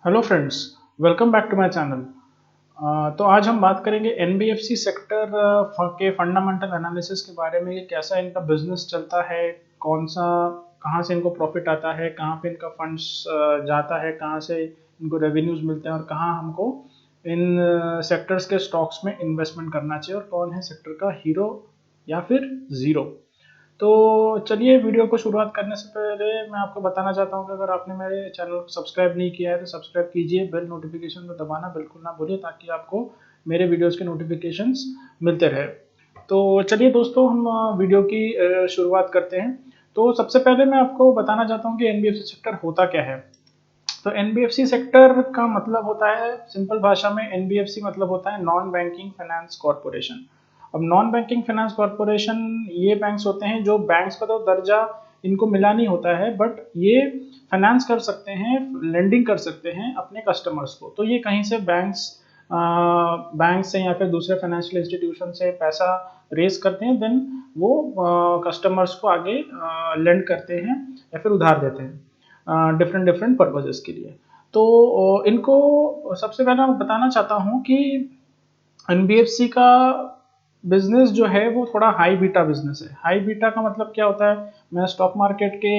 Hello friends, welcome back to my channel. तो आज हम बात करेंगे एनबीएफसी सेक्टर के फंडामेंटल एनालिसिस के बारे में कि कैसा इनका बिजनेस चलता है, कौन सा कहाँ से इनको प्रॉफिट आता है, कहाँ पे इनका फंड्स जाता है, कहाँ से इनको रेवेन्यूज मिलते हैं और कहाँ हमको इन सेक्टर्स के स्टॉक्स में इन्वेस्टमेंट करना चाहिए और कौन है सेक्टर का हीरो या फिर ज़ीरो। तो चलिए, वीडियो को शुरुआत करने से पहले मैं आपको बताना चाहता हूँ कि अगर आपने मेरे चैनल को सब्सक्राइब नहीं किया है तो सब्सक्राइब कीजिए, बेल नोटिफिकेशन को दबाना बिल्कुल ना भूलिए ताकि आपको मेरे वीडियोस के नोटिफिकेशंस मिलते रहे। तो चलिए दोस्तों, हम वीडियो की शुरुआत करते हैं। तो सबसे पहले मैं आपको बताना चाहता हूँ कि एनबीएफसी सेक्टर होता क्या है। तो एनबीएफसी सेक्टर का मतलब होता है, सिंपल भाषा में एनबीएफसी मतलब होता है नॉन बैंकिंग फाइनेंस कॉरपोरेशन। अब नॉन बैंकिंग फाइनेंस कॉरपोरेशन ये बैंक्स होते हैं जो बैंक्स का तो दर्जा इनको मिला नहीं होता है, बट ये फाइनेंस कर सकते हैं, लेंडिंग कर सकते हैं अपने कस्टमर्स को। तो ये कहीं से बैंक से या फिर दूसरे फाइनेंशियल इंस्टीट्यूशन से पैसा रेज करते हैं, देन वो कस्टमर्स को आगे लेंड करते हैं या फिर उधार देते हैं डिफरेंट डिफरेंट पर्पजेस के लिए। तो इनको सबसे पहले मैं बताना चाहता हूँ कि एनबीएफसी का बिजनेस जो है वो थोड़ा हाई बीटा बिजनेस है। हाई बीटा का मतलब क्या होता है, मैं स्टॉक मार्केट के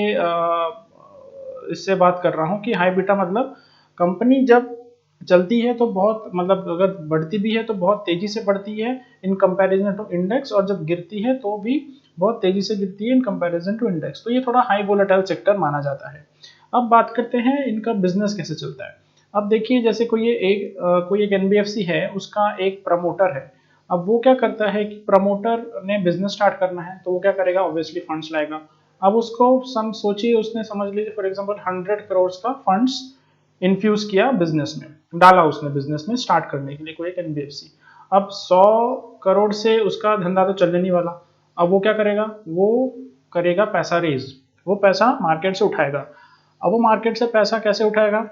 इससे बात कर रहा हूँ कि हाई बीटा मतलब कंपनी जब चलती है तो बहुत, मतलब अगर बढ़ती भी है तो बहुत तेजी से बढ़ती है इन कंपैरिजन टू इंडेक्स, और जब गिरती है तो भी बहुत तेजी से गिरती है इन कंपैरिजन टू इंडेक्स। तो ये थोड़ा हाई वोलेटाइल सेक्टर माना जाता है। अब बात करते हैं इनका बिजनेस कैसे चलता है। अब देखिए, जैसे कोई एक एनबीएफसी है, उसका एक प्रमोटर है। अब वो क्या करता है कि प्रमोटर ने बिजनेस स्टार्ट करना है तो वो क्या करेगा, ऑब्वियसली फंड्स लाएगा। अब उसको सम सोचिए, उसने समझ लीजिए फॉर एग्जांपल 100 करोड़ का फंड्स इन्फ्यूज किया बिजनेस में, डाला उसने बिजनेस में स्टार्ट करने के लिए कोई एक एनबीएफसी। अब 100 करोड़ से उसका धंधा तो चलने नहीं वाला। अब वो क्या करेगा, वो करेगा पैसा रेज, वो पैसा मार्केट से उठाएगा। अब वो मार्केट से पैसा कैसे उठाएगा,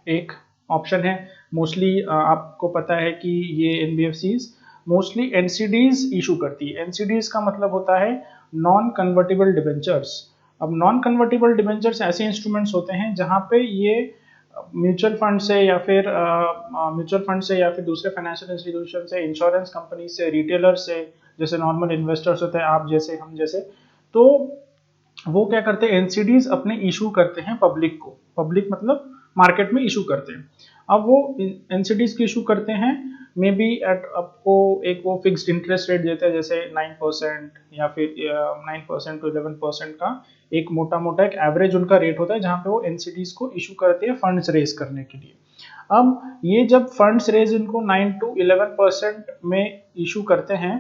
एक ऑप्शन है। मोस्टली आपको पता है कि ये एनबीएफसीज मोस्टली एनसीडीज इशू करती है। एनसीडीज का मतलब होता है नॉन कन्वर्टिबल डिबेंचर्स। अब नॉन कन्वर्टिबल डिबेंचर्स ऐसे इंस्ट्रूमेंट्स होते हैं जहां पे ये म्यूचुअल फंड से या फिर दूसरे फाइनेंशियल इंस्टीट्यूशन से, इंश्योरेंस कंपनी से, रिटेलर से, जैसे नॉर्मल इन्वेस्टर्स होते हैं आप जैसे हम जैसे, तो वो क्या करते हैं, एनसीडीज अपने इशू करते हैं पब्लिक को। पब्लिक मतलब मार्केट में इशू करते हैं। अब वो एनसीडीज की इशू करते हैं, मे बी एट आपको एक वो फिक्स्ड इंटरेस्ट रेट देते हैं, जैसे 9% या फिर 9% टू 11% का एक मोटा मोटा एक एवरेज उनका रेट होता है जहां पे वो एनसीडीज को इशू करते हैं फंड्स रेज करने के लिए। अब ये जब फंड्स रेज इनको 9 to 11% में इशू करते हैं,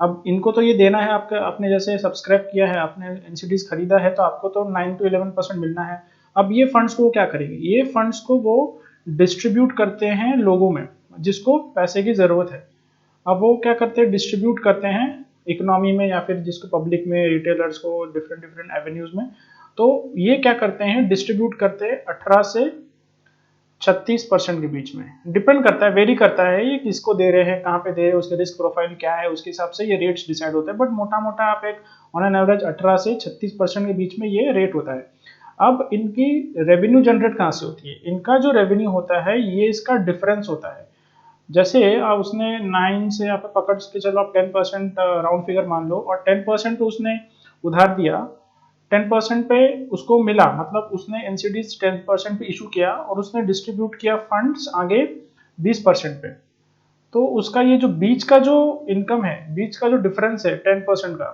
अब इनको तो ये देना है, आपका आपने जैसे सब्सक्राइब किया है, आपने एनसीडीज खरीदा है, तो आपको तो 9 to 11% मिलना है। अब ये फंड्स को क्या करेंगे, ये फंड्स को वो डिस्ट्रीब्यूट करते हैं लोगों में जिसको पैसे की जरूरत है। अब वो क्या करते हैं, डिस्ट्रीब्यूट करते हैं इकोनॉमी में या फिर जिसको पब्लिक में, रिटेलर्स को, डिफरेंट डिफरेंट एवेन्यूज में। तो ये क्या करते हैं, डिस्ट्रीब्यूट करते हैं 18 से 36% के बीच में। डिपेंड करता है, वेरी करता है ये किसको दे रहे हैं, कहाँ पे दे रहे हैं, उसके रिस्क प्रोफाइल क्या है, उसके हिसाब से ये रेट्स डिसाइड होते हैं। बट मोटा मोटा आप एक ऑन एन एवरेज 18 से 36% के बीच में ये रेट होता है। अब इनकी रेवेन्यू जनरेट कहाँ से होती है, इनका जो रेवेन्यू होता है ये इसका डिफरेंस होता है। जैसे आप उसने 9 से आप पकड़ के चलो, आप 10% राउंड फिगर मान लो, और 10% तो उसने उधार दिया, 10% पे उसको मिला, मतलब उसने एनसीडीज 10% पे इशू किया और उसने डिस्ट्रीब्यूट किया फंड्स आगे 20% पे। तो उसका ये जो बीच का जो इनकम है, बीच का जो डिफरेंस है 10% का,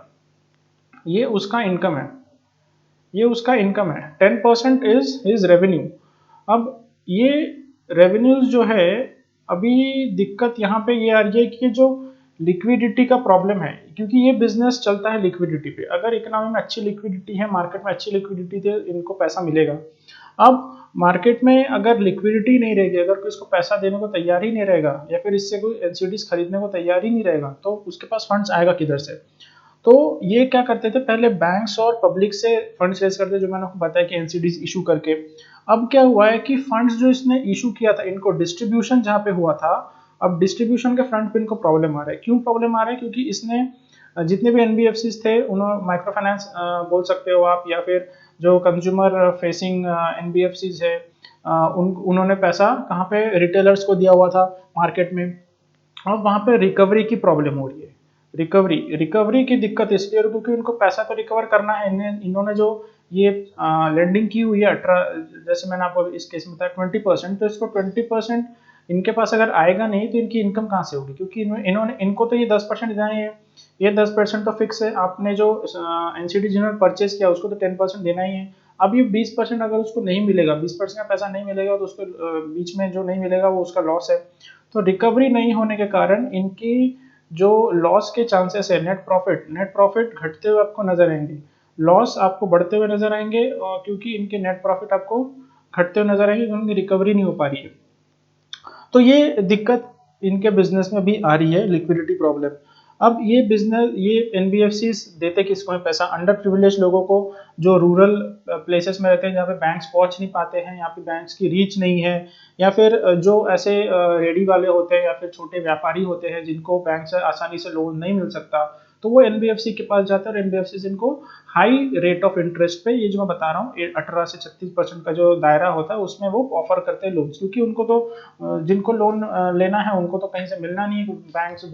ये उसका इनकम है, ये उसका इनकम है। 10% इज हिज रेवेन्यू। अब ये रेवेन्यूज जो है, अभी दिक्कत यहाँ पे ये आ रही है कि जो लिक्विडिटी का प्रॉब्लम है, क्योंकि ये बिजनेस चलता है लिक्विडिटी पे। अगर इकोनॉमी में अच्छी लिक्विडिटी है, मार्केट में अच्छी लिक्विडिटी है, इनको पैसा मिलेगा। अब मार्केट में अगर लिक्विडिटी नहीं रहेगी, अगर कोई इसको पैसा देने को तैयार ही नहीं रहेगा या फिर इससे कोई एनसीडीज खरीदने को तैयार ही नहीं रहेगा, तो उसके पास फंड्स आएगा किधर से। तो ये क्या करते थे, पहले बैंक्स और पब्लिक से फंड्स रेज करते, जो मैंने आपको बताया कि एनसीडीज इशू करके। अब क्या हुआ है कि फंड्स जो इसने इशू किया था, इनको डिस्ट्रीब्यूशन जहां पे हुआ था, अब डिस्ट्रीब्यूशन के फ्रंट पे इनको प्रॉब्लम आ रहा है। क्यों प्रॉब्लम आ रहा है, क्योंकि इसने जितने भी एनबीएफसीज थे, उन्होंने माइक्रो फाइनेंस बोल सकते हो आप, या फिर जो कंज्यूमर फेसिंग एनबीएफसीज है, उन्होंने पैसा कहाँ पे, रिटेलर्स को दिया हुआ था मार्केट में। अब वहाँ पे रिकवरी की प्रॉब्लम हो रही है। रिकवरी की दिक्कत इसलिए हो रही है क्योंकि उनको पैसा तो रिकवर करना है। इन्होंने जो ये लेंडिंग की हुई है 18, जैसे मैंने आपको इस केस में बताया 20%, तो इसको 20% इनके पास अगर आएगा नहीं तो इनकी इनकम कहाँ से होगी, क्योंकि इन्होंने इनको तो ये 10% देना ही है। ये 10% तो फिक्स है। आपने जो एनसीडी जिन्होंने परचेज किया उसको तो 10% देना ही है। अब ये 20% अगर उसको नहीं मिलेगा, 20% का पैसा नहीं मिलेगा तो उसको बीच में जो नहीं मिलेगा वो उसका लॉस है। तो रिकवरी नहीं होने के कारण इनकी जो लॉस के चांसेस है, नेट प्रॉफिट घटते हुए आपको नजर आएंगे, लॉस आपको बढ़ते हुए नजर आएंगे, क्योंकि इनके नेट प्रॉफिट आपको घटते हुए नजर आएंगे, क्योंकि रिकवरी नहीं हो पा रही है। तो ये दिक्कत इनके बिजनेस में भी आ रही है, लिक्विडिटी प्रॉब्लम। अब ये एनबीएफसी देते किसको है पैसा? अंडर प्रिविलेज लोगों को, जो रूरल प्लेसेस में रहते हैं, जहाँ पे बैंक्स पहुंच नहीं पाते हैं, यहाँ पे बैंक्स की रीच नहीं है, या फिर जो ऐसे रेडी वाले होते हैं या फिर छोटे व्यापारी होते हैं जिनको बैंक से आसानी से लोन नहीं मिल सकता, तो वो एनबीएफसी के पास जाते हैं और एनबीएफसी इनको हाई रेट ऑफ इंटरेस्ट पे, ये जो मैं बता रहा हूँ 18 से 36% का जो दायरा होता है उसमें वो ऑफर करते हैं लोन, क्योंकि उनको तो जिनको लोन लेना है उनको तो कहीं से मिलना नहीं है, बैंक से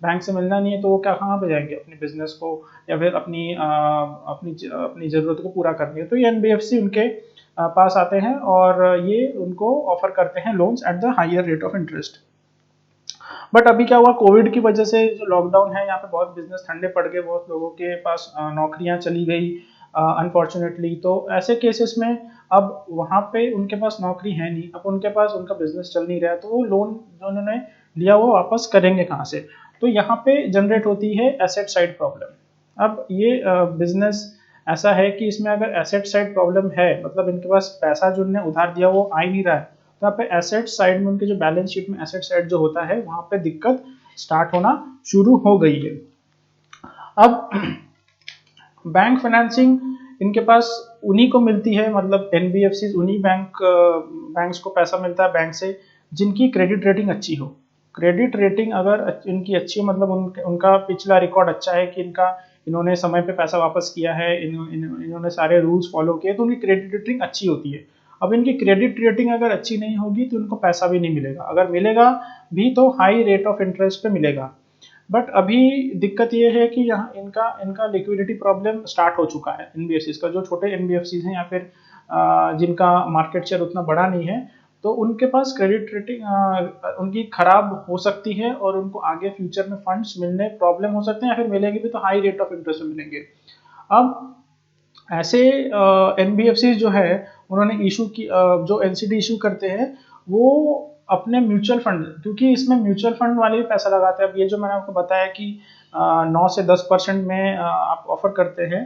बैंक से मिलना नहीं है, तो वो क्या कहाँ पे जाएंगे अपने बिजनेस को या फिर अपनी जरूरत को पूरा करनी है। तो ये एनबीएफसी उनके पास आते हैं और ये उनको ऑफर करते हैं loans at the higher rate of interest. But अभी क्या हुआ, कोविड की वजह से जो लॉकडाउन है यहाँ पे बहुत बिजनेस ठंडे पड़ गए, बहुत लोगों के पास नौकरियां चली गई अनफॉर्चुनेटली। तो ऐसे केसेस में अब वहाँ पे उनके पास नौकरी है नहीं, अब उनके पास उनका बिजनेस चल नहीं रहा है, तो वो लोन जो उन्होंने लिया वो वापस करेंगे कहाँ से? तो यहाँ पे जनरेट होती है एसेट साइड प्रॉब्लम। अब ये बिजनेस ऐसा है कि इसमें अगर एसेट साइड प्रॉब्लम है, मतलब इनके पास पैसा जो उन्होंने उधार दिया वो आ ही नहीं रहा है, तो यहाँ पे एसेट साइड में उनके जो बैलेंस शीट में एसेट साइड जो होता है वहां पे दिक्कत स्टार्ट होना शुरू हो गई है। अब बैंक फाइनेंसिंग इनके पास उन्हीं को मिलती है, मतलब एनबीएफसी उन्हीं बैंक्स को पैसा मिलता है बैंक से जिनकी क्रेडिट रेटिंग अच्छी हो। क्रेडिट रेटिंग अगर इनकी अच्छी हो, मतलब उनका पिछला रिकॉर्ड अच्छा है कि इन्होंने समय पे पैसा वापस किया है, इन्होंने सारे रूल्स फॉलो किए, तो उनकी क्रेडिट रेटिंग अच्छी होती है। अब इनकी क्रेडिट रेटिंग अगर अच्छी नहीं होगी तो उनको पैसा भी नहीं मिलेगा, अगर मिलेगा भी तो हाई रेट ऑफ इंटरेस्ट पे मिलेगा। बट अभी दिक्कत ये है कि यहाँ इनका इनका लिक्विडिटी प्रॉब्लम स्टार्ट हो चुका है एनबीएफसी का, जो छोटे एनबीएफसी हैं या फिर जिनका मार्केट शेयर उतना बड़ा नहीं है, तो उनके पास क्रेडिट रेटिंग उनकी खराब हो सकती है और उनको आगे फ्यूचर में फंड्स मिलने प्रॉब्लम हो सकते हैं, या फिर मिलेंगे भी तो हाई रेट ऑफ इंटरेस्ट में मिलेंगे। अब ऐसे एनबीएफसी जो है उन्होंने जो एनसीडी इशू करते हैं वो अपने म्यूचुअल फंड, क्योंकि इसमें म्यूचुअल फंड वाले भी पैसा लगाते हैं। अब ये जो मैंने आपको बताया कि 9 से 10% में आप ऑफर करते हैं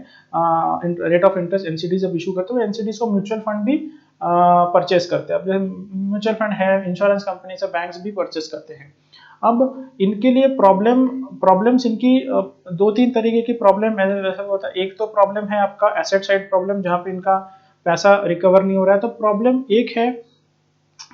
रेट ऑफ इंटरेस्ट, एनसीडी जब इशू करते हो एनसीडी को म्यूचुअल फंड भी परचेस करते हैं। अब म्यूचुअल फंड है, इंश्योरेंस कंपनी से बैंक्स भी परचेस करते हैं। अब इनके लिए प्रॉब्लम्स इनकी 2-3 तरीके की प्रॉब्लम ऐसा होता है। एक तो प्रॉब्लम है आपका एसेट साइड प्रॉब्लम, जहाँ पे इनका पैसा रिकवर नहीं हो रहा है। तो प्रॉब्लम एक है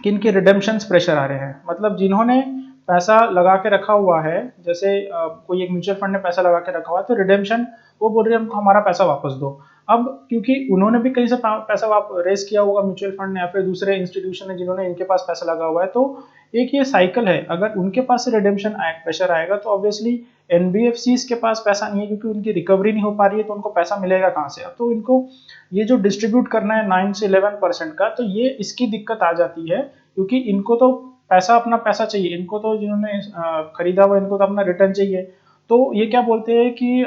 कि इनके रिडेम्पशंस प्रेशर आ रहे हैं, मतलब जिन्होंने पैसा लगा के रखा हुआ है, जैसे कोई एक म्यूचुअल फंड ने पैसा लगा के रखा हुआ है, तो रिडेम्पशन वो बोल रहे हैं हमको हमारा पैसा वापस दो। अब क्योंकि उन्होंने भी कहीं से पैसा रेस किया होगा म्यूचुअल फंड ने या फिर दूसरे इंस्टीट्यूशन ने जिन्होंने इनके पास पैसा लगा हुआ है, तो एक ये साइकिल है। अगर उनके पास से रिडेम्पशन प्रेशर आएगा तो ऑब्वियसली एनबीएफसी के पास पैसा नहीं है, क्योंकि उनकी रिकवरी नहीं हो पा रही है, तो उनको पैसा मिलेगा कहाँ से? अब तो इनको ये जो डिस्ट्रीब्यूट करना है 9 से 11% का, तो ये इसकी दिक्कत आ जाती है, क्योंकि इनको तो पैसा अपना पैसा चाहिए, इनको तो जिन्होंने खरीदा हुआ इनको तो अपना रिटर्न चाहिए। तो ये क्या बोलते हैं कि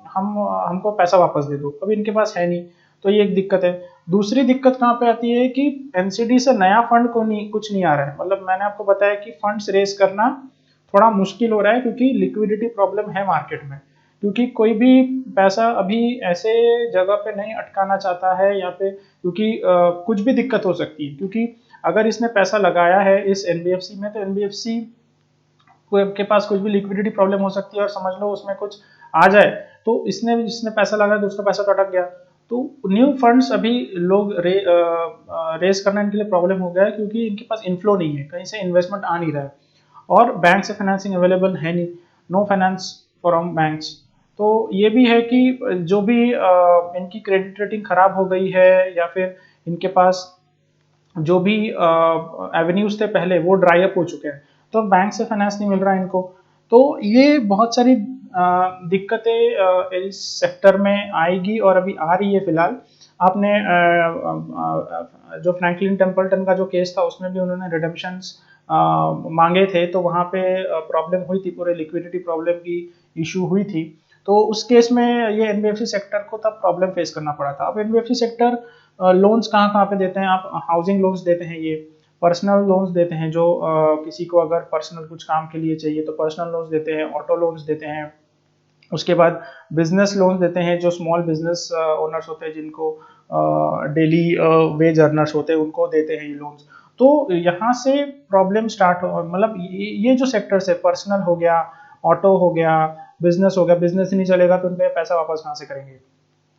हमको पैसा वापस दे दो, अब इनके पास है नहीं, तो ये एक दिक्कत है। दूसरी दिक्कत कहाँ पे आती है कि एनसीडी से नया फंड कुछ नहीं आ रहा है। मतलब मैंने आपको बताया कि फंड्स रेस करना थोड़ा मुश्किल हो रहा है, क्योंकि लिक्विडिटी प्रॉब्लम है मार्केट में, क्योंकि कोई भी पैसा अभी ऐसे जगह पे नहीं अटकाना चाहता है, या फिर क्योंकि कुछ भी दिक्कत हो सकती है। क्योंकि अगर इसने पैसा लगाया है इस एनबीएफसी में, तो एनबीएफसी के पास कुछ भी लिक्विडिटी प्रॉब्लम हो सकती है, और समझ लो उसमें कुछ आ जाए तो जिसने पैसा लगाया तो उसका पैसा तो अटक गया। तो न्यू फंड्स अभी लोग रेस करना इनके लिए प्रॉब्लम हो गया है, क्योंकि इनके पास इनफ्लो नहीं है, कहीं से इन्वेस्टमेंट आ नहीं रहा है, और बैंक से फाइनेंसिंग अवेलेबल है नहीं, नो फाइनेंस फ्रॉम बैंक्स। तो ये भी है कि जो भी इनकी क्रेडिट रेटिंग खराब हो गई है, या फिर इनके पास जो भी एवेन्यूज थे पहले वो ड्राई अप हो चुके हैं, तो बैंक से फाइनेंस नहीं मिल रहा है इनको। तो ये बहुत सारी दिक्कतें इस सेक्टर में आएगी और अभी आ रही है फिलहाल। आपने जो फ्रैंकलिन टेम्पल्टन का जो केस था उसमें भी उन्होंने रिडेम्पशंस मांगे थे, तो वहाँ पे प्रॉब्लम हुई थी, पूरे लिक्विडिटी प्रॉब्लम की इशू हुई थी। तो उस केस में ये एनबीएफसी सेक्टर को तब प्रॉब्लम फेस करना पड़ा था। अब एनबीएफसी सेक्टर लोन्स कहाँ कहाँ पे देते हैं, आप हाउसिंग लोन्स देते हैं, ये पर्सनल लोन्स देते हैं, जो किसी को अगर पर्सनल कुछ काम के लिए चाहिए तो पर्सनल लोन्स देते हैं, ऑटो लोन्स देते हैं। उसके बाद बिजनेस लोन्स देते हैं, जो स्मॉल बिजनेस ओनर्स होते हैं जिनको डेली वेज अर्नर्स होते हैं उनको देते हैं ये लोन्स। तो यहाँ से प्रॉब्लम स्टार्ट हो, मतलब ये जो सेक्टर्स है, पर्सनल हो गया, ऑटो हो गया, बिजनेस हो गया, बिजनेस नहीं चलेगा तो उनके पैसा वापस कहाँ से करेंगे।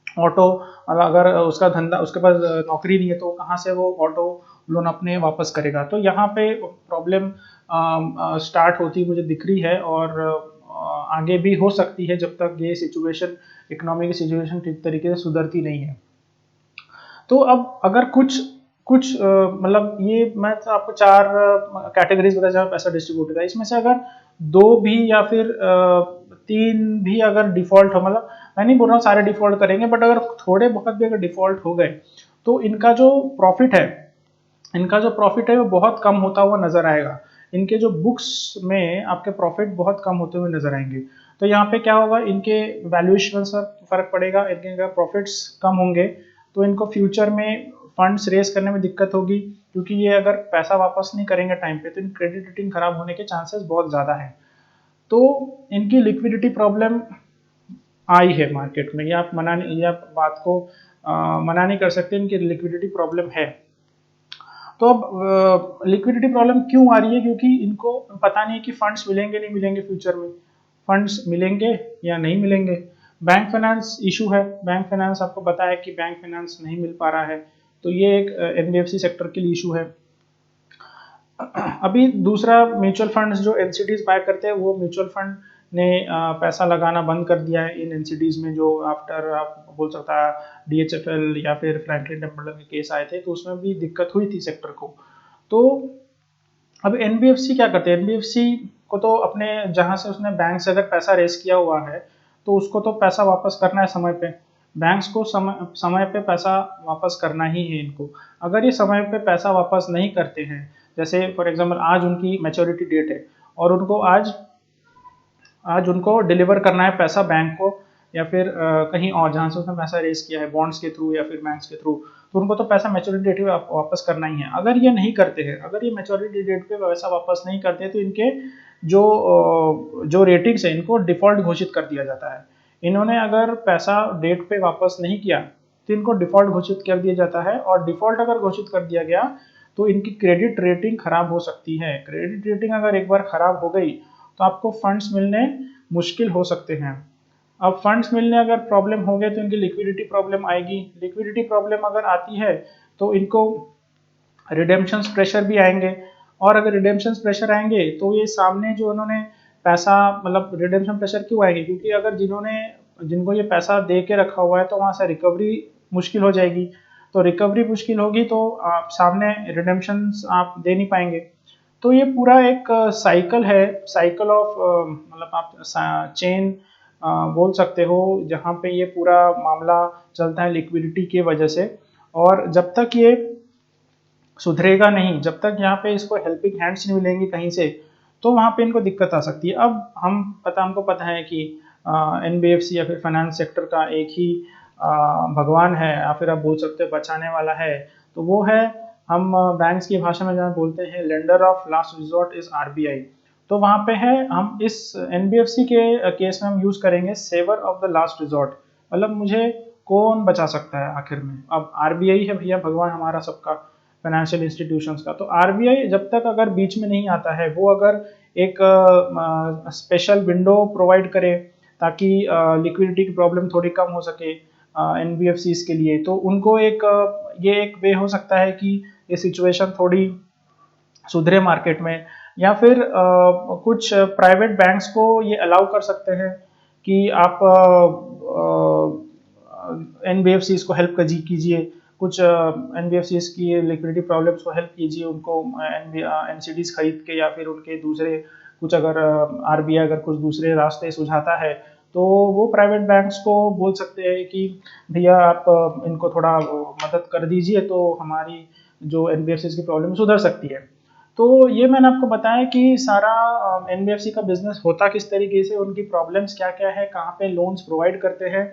ऑटो अगर उसका धंधा, उसके पास नौकरी नहीं है तो कहाँ से वो ऑटो लोन अपने वापस करेगा। तो यहाँ पे प्रॉब्लम स्टार्ट होती मुझे दिख रही है, और आगे भी हो सकती है जब तक ये सिचुएशन, इकोनॉमी की सिचुएशन ठीक तरीके से सुधरती नहीं है। तो अब अगर कुछ कुछ मतलब ये मैं तो आपको चार कैटेगरीज बता जहाँ पैसा डिस्ट्रीब्यूट होता है, इसमें से अगर दो भी या फिर तीन भी अगर डिफॉल्ट हो, मतलब मैं नहीं बोल रहा हूँ सारे डिफॉल्ट करेंगे, बट अगर थोड़े बहुत भी अगर डिफॉल्ट हो गए तो इनका जो प्रॉफिट है वो बहुत कम होता हुआ नजर आएगा। इनके जो बुक्स में आपके प्रॉफिट बहुत कम होते हुए नजर आएंगे। तो यहाँ पे क्या होगा, इनके वैल्यूएशन से फर्क पड़ेगा, इनके प्रॉफिट्स कम होंगे, तो इनको फ्यूचर में फंड्स रेज करने में दिक्कत होगी, क्योंकि ये अगर पैसा वापस नहीं करेंगे टाइम पे तो इन क्रेडिट रेटिंग खराब होने के चांसेस बहुत ज़्यादा हैं। तो इनकी लिक्विडिटी प्रॉब्लम आई है मार्केट में, ये आप बात को मना नहीं कर सकते, इनकी लिक्विडिटी प्रॉब्लम है। तो अब लिक्विडिटी प्रॉब्लम क्यों आ रही है, क्योंकि इनको पता नहीं कि फंड्स मिलेंगे नहीं मिलेंगे फ्यूचर में, फंड्स मिलेंगे या नहीं मिलेंगे। बैंक फाइनेंस इशू है, बैंक फाइनेंस आपको पता है कि बैंक फाइनेंस नहीं मिल पा रहा है, तो ये एक एनबीएफसी सेक्टर के लिए इशू है। अभी दूसरा, म्यूचुअल फंड्स जो एनसीडीज बाय करते हैं, वो म्यूचुअल फंड ने पैसा लगाना बंद कर दिया है इन एनसीडीज में, जो आफ्टर आप बोल सकता है डीएचएफएल या फिर फ्रैंकलिन टेम्पल्टन के केस आए थे तो उसमें भी दिक्कत हुई थी सेक्टर को। तो अब एनबीएफसी क्या करते हैं, एनबीएफसी को तो अपने जहां से उसने बैंक से अगर पैसा रेस किया हुआ है तो उसको तो पैसा वापस करना है समय पे। बैंक्स को समय पे पैसा वापस करना ही है इनको। अगर ये समय पे पैसा वापस नहीं करते हैं, जैसे फॉर एग्जांपल आज उनकी मैच्योरिटी डेट है और उनको आज आज उनको डिलीवर करना है पैसा बैंक को, या फिर कहीं और जहाँ से उसने पैसा रेस किया है, बॉन्ड्स के थ्रू या फिर बैंक्स के थ्रू, तो उनको तो पैसा मैच्योरिटी डेट पे वापस करना ही है। अगर ये नहीं करते हैं, अगर ये मैच्योरिटी डेट पे पैसा वापस नहीं करते हैं, तो इनके जो रेटिंग्स है इनको डिफॉल्ट घोषित कर दिया जाता है। इन्होंने अगर पैसा डेट पे वापस नहीं किया तो इनको डिफॉल्ट घोषित कर दिया जाता है, और डिफॉल्ट अगर घोषित कर दिया गया तो इनकी क्रेडिट रेटिंग खराब हो सकती है। क्रेडिट रेटिंग अगर एक बार खराब हो गई तो आपको फंड्स मिलने मुश्किल हो सकते हैं। अब फंड्स मिलने अगर प्रॉब्लम हो गए तो इनकी लिक्विडिटी प्रॉब्लम आएगी। लिक्विडिटी प्रॉब्लम अगर आती है तो इनको रिडेम्पशन प्रेशर भी आएंगे, और अगर रिडेम्पशन प्रेशर आएंगे तो ये सामने जो उन्होंने पैसा, मतलब रिडेम्पशन प्रेशर क्यों आएंगे, क्योंकि अगर जिनको ये पैसा दे के रखा हुआ है तो वहां से रिकवरी मुश्किल हो जाएगी। तो रिकवरी मुश्किल होगी तो आप सामने रिडेम्पशन आप दे नहीं पाएंगे। तो ये पूरा एक साइकिल है, साइकिल ऑफ, मतलब आप चेन बोल सकते हो, जहाँ पे ये पूरा मामला चलता है लिक्विडिटी की वजह से। और जब तक ये सुधरेगा नहीं, जब तक यहाँ पे इसको हेल्पिंग हैंड्स नहीं मिलेंगी कहीं से, तो वहाँ पे इनको दिक्कत आ सकती है। अब हमको पता है कि एनबीएफसी या फिर फाइनेंस सेक्टर का एक ही भगवान है, या फिर आप बोल सकते हो बचाने वाला है, तो वो है, हम बैंक्स की भाषा में जहाँ बोलते हैं lender of last resort is RBI. तो वहाँ पे है, हम इस एनबीएफसी के केस में हम यूज करेंगे saver of the last resort, मतलब मुझे कौन बचा सकता है आखिर में। अब आरबीआई है भैया भगवान हमारा सबका, फाइनेंशियल इंस्टीट्यूशंस का। तो आरबीआई जब तक अगर बीच में नहीं आता है, वो अगर एक स्पेशल विंडो प्रोवाइड करे ताकि लिक्विडिटी की प्रॉब्लम थोड़ी कम हो सके एनबीएफसीज के लिए, तो उनको ये एक वे हो सकता है कि ये सिचुएशन थोड़ी सुधरे मार्केट में। या फिर कुछ प्राइवेट बैंक्स को ये अलाउ कर सकते हैं कि आप एनबीएफसीज को हेल्प कीजिए, कुछ एनबीएफसीज की लिक्विडिटी प्रॉब्लम्स को हेल्प कीजिए, उनको एनसीडीज खरीद के, या फिर उनके दूसरे कुछ अगर आरबीआई अगर कुछ दूसरे रास्ते सुझाता है तो वो प्राइवेट बैंक्स को बोल सकते हैं कि भैया आप इनको थोड़ा मदद कर दीजिए, तो हमारी जो एनबीएफसी की प्रॉब्लम सुधर सकती है। तो ये मैंने आपको बताया कि सारा एनबीएफसी का बिजनेस होता किस तरीके से, उनकी प्रॉब्लम्स क्या क्या है, कहाँ पे लोन्स प्रोवाइड करते हैं,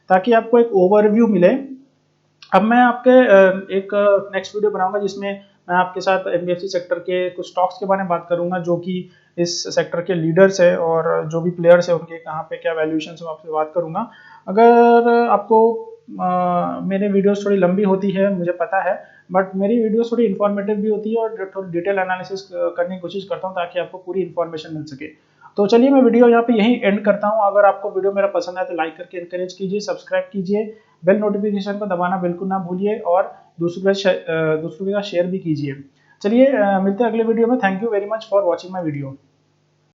ताकि आपको एक ओवरव्यू मिले। अब मैं आपके एक नेक्स्ट वीडियो बनाऊंगा जिसमें मैं आपके साथ एनबीएफसी सेक्टर के कुछ स्टॉक्स के बारे में बात करूंगा जो कि इस सेक्टर के लीडर्स है और जो भी प्लेयर्स है उनके कहाँ पे क्या वैल्यूएशन है, आपसे बात करूंगा। अगर आपको मेरे वीडियोस थोड़ी लंबी होती है मुझे पता है, बट मेरी वीडियोस थोड़ी इन्फॉर्मेटिव भी होती है और थोड़ी डिटेल एनालिसिस करने की कोशिश करता हूँ ताकि आपको पूरी इन्फॉर्मेशन मिल सके। तो चलिए मैं वीडियो यहाँ पे यही एंड करता हूँ। अगर आपको वीडियो मेरा पसंद आए तो लाइक करके एनकरेज कीजिए, सब्सक्राइब कीजिए, बेल नोटिफिकेशन को दबाना बिल्कुल ना भूलिए और दूसरों के साथ शेयर भी कीजिए। चलिए मिलते हैं अगले वीडियो में। Thank you very much for watching my video.